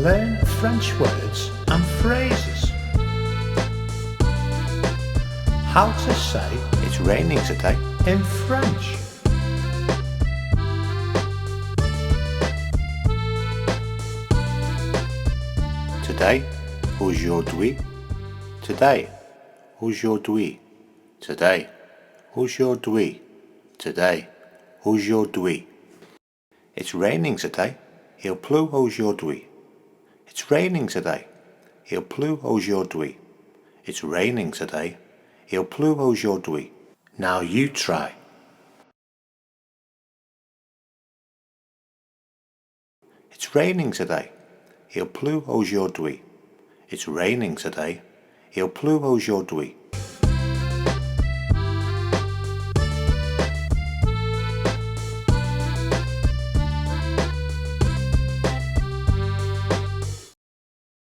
learn French words and phrases. How to say It's raining today. in French. Today, aujourd'hui. Today, aujourd'hui. Today, aujourd'hui. Today, aujourd'hui. It's raining today. Il pleut aujourd'hui. It's raining today. Il pleut aujourd'hui. It's raining today. Il pleut aujourd'hui. Now you try. It's raining today. Il pleut aujourd'hui. It's raining today. Il pleut aujourd'hui.